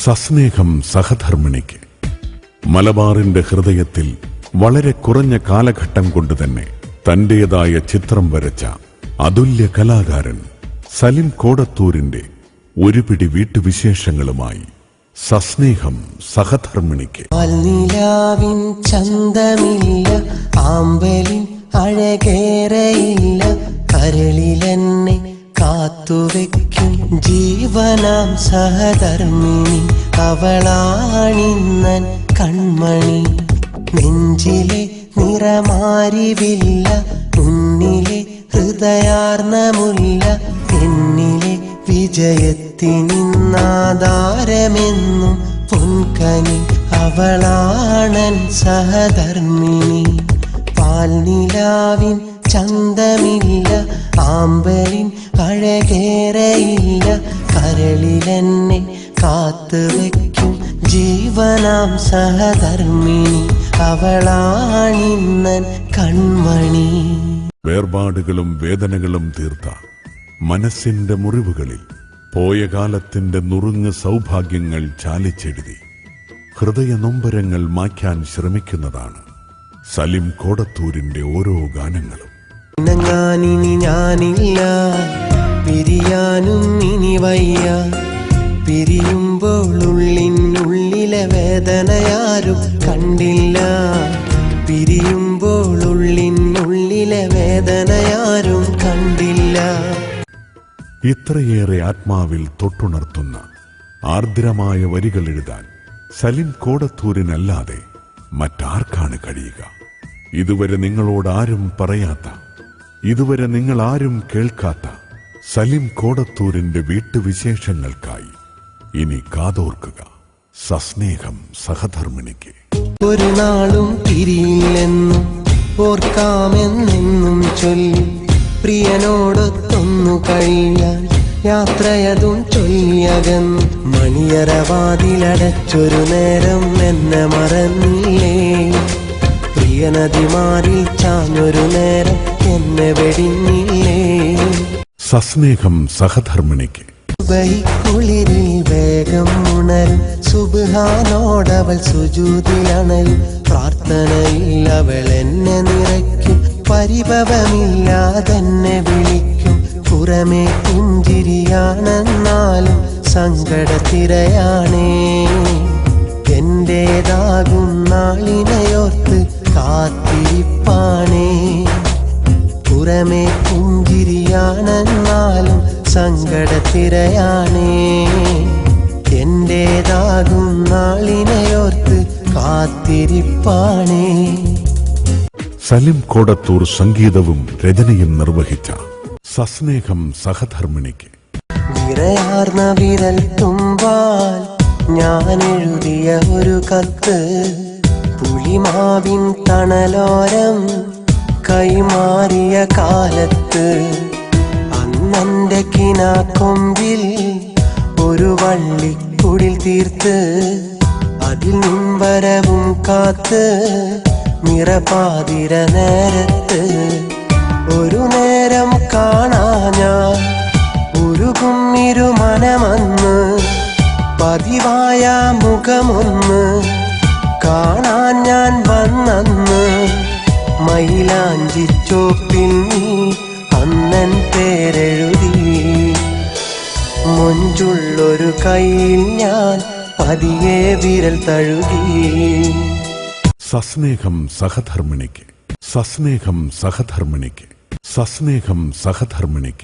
സസ്നേഹം സഹധർമ്മിണിക്ക്. മലബാറിന്റെ ഹൃദയത്തിൽ വളരെ കുറഞ്ഞ കാലഘട്ടം കൊണ്ടുതന്നെ തന്റേതായ ചിത്രം വരച്ച അതുല്യ കലാകാരൻ സലിം കോടത്തൂരിന്റെ ഒരു പിടി വീട്ടുവിശേഷങ്ങളുമായി സസ്നേഹം സഹധർമ്മിണിക്ക്. നിലാവിൻ ചന്തമില്ല, ആമ്പലിൻ അഴകേറയില്ല, കരളിലെന്നെ കാത്തുവെക്കും ജീവനാം സഹധർമ്മിണി അവളാണിന്നൻ കൺമണി. നെഞ്ചിലെ നിറമാരിവില്ല, മുന്നിലെ ഹൃദയാർന്ന മുല്ല, എന്നിലെ വിജയത്തിനിന്നാധാരമെന്നും പൊൻകനി അവളാണൻ സഹധർമ്മിണി. പാൽനിലാവിൻ ചന്തമില്ല, ആമ്പലിൻ അഴകേറയില്ല, കരളിലെന്നെ കാത്തുവെക്കും ജീവനാം സഹധർമ്മിണി അവളാണിന്നൻ കൺമണി. വേർപാടുകളും വേദനകളും തീർത്ത മനസ്സിന്റെ മുറിവുകളിൽ പോയ കാലത്തിന്റെ നുറുങ്ങ് സൗഭാഗ്യങ്ങൾ ചാലിച്ചെഴുതി ഹൃദയ നൊമ്പരങ്ങൾ മായ്ക്കാൻ ശ്രമിക്കുന്നതാണ് സലിം കോടത്തൂരിന്റെ ഓരോ ഗാനങ്ങളും. ഇനി ഞാനില്ല, പിരിയാനും ഇനി വയ്യ, പിരിയുമ്പോൾ ഉള്ളിനുള്ളിലെ വേദനയാരും കണ്ടില്ല, പിരിയുമ്പോൾ ഉള്ളിനുള്ളിലെ വേദനയാരും കണ്ടില്ല. ഇത്രയേറെ ആത്മാവിൽ തൊട്ടുണർത്തുന്ന ആർദ്രമായ വരികൾ എഴുതാൻ സലിം കോടത്തൂരിനല്ലാതെ മറ്റാർക്കാണ് കഴിയുക? ഇതുവരെ നിങ്ങളോട് ആരും പറയാത്ത, ഇതുവരെ നിങ്ങൾ ആരും കേൾക്കാത്ത സലിം കോടത്തൂരിന്റെ വീട്ടുവിശേഷങ്ങൾക്കായി ഇനി കാതോർക്കുക സസ്നേഹം സഹധർമ്മിണിക്ക്. ഒരു നാളും പിരിയില്ലെന്നും ഓർക്കാമെന്നെന്നും ചൊല്ലി, പ്രിയനോടൊത്തൊന്നു കഴിയാൻ യാത്രയതും ചൊല്ലിയകന്നു. മണിയറവാതിലടച്ചൊരു നേരം എന്നെ മറന്നില്ലേ, പ്രിയനദിമാറിൽ ചാഞ്ഞൊരു നേരം എന്നെ വെടിഞ്ഞില്ലേ. സസ്നേഹം സഹധർമ്മിണിക്ക്. കുളിരിൽ വേഗം ഉണരും, സുബ്ഹാനോടവൾ സുജൂദിലണയും, പ്രാർത്ഥനയിൽ അവൾ എന്നെ നിറയ്ക്കും, പരിഭവമില്ലാതെന്നെ വിളിക്കും. പുറമേ പുഞ്ചിരിയാണെന്നാലും സങ്കടത്തിരയാണേ, എന്റേതാകും നാളിനെയോർത്ത് കാത്തിരിപ്പാണേ. പുറമേ പുഞ്ചിരിയാണെന്നാലും സങ്കടത്തിരയാണേ, എന്റേതാകും നാളിനെയോർത്ത് കാത്തിരിപ്പാണേ. സലിം കോടത്തൂർ സംഗീതവും രചനയും നിർവഹിച്ച സസ്നേഹം സഹധർമ്മിണിക്ക്. വിറയാർന്ന വിരൽ തുമ്പാൽ ഞാൻ എഴുതിയ ഒരു കത്ത്, പുളിമാവിൻ തണലോരം കൈമാറിയ കാലത്ത്, അന്നെന്റെ കിനാക്കൊമ്പിൽ ഒരു വള്ളിക്കുടിൽ തീർത്ത്, അതിൽ നിൻവരവും കാത്ത് നിറപാതിര നേരത്ത്, ഒരു നേരം കാണാഞ്ഞാൻ ഉരുകും ഇരുമനമന്ന്, പതിവായ മുഖമൊന്ന് കാണാൻ ഞാൻ വന്നന്ന്, മൈലാഞ്ചിച്ചോപ്പിൽ നീ അന്നൻ പേരെഴുതി, മൊഞ്ചുള്ളൊരു കയ്യിൽ ഞാൻ പതിയെ വിരൽ തഴുകി. സസ്നേഹം സഹധർമ്മിണിക്ക്. സസ്നേഹം സഹധർമ്മിണിക്ക്. സസ്നേഹം സഹധർമ്മിണിക്ക്.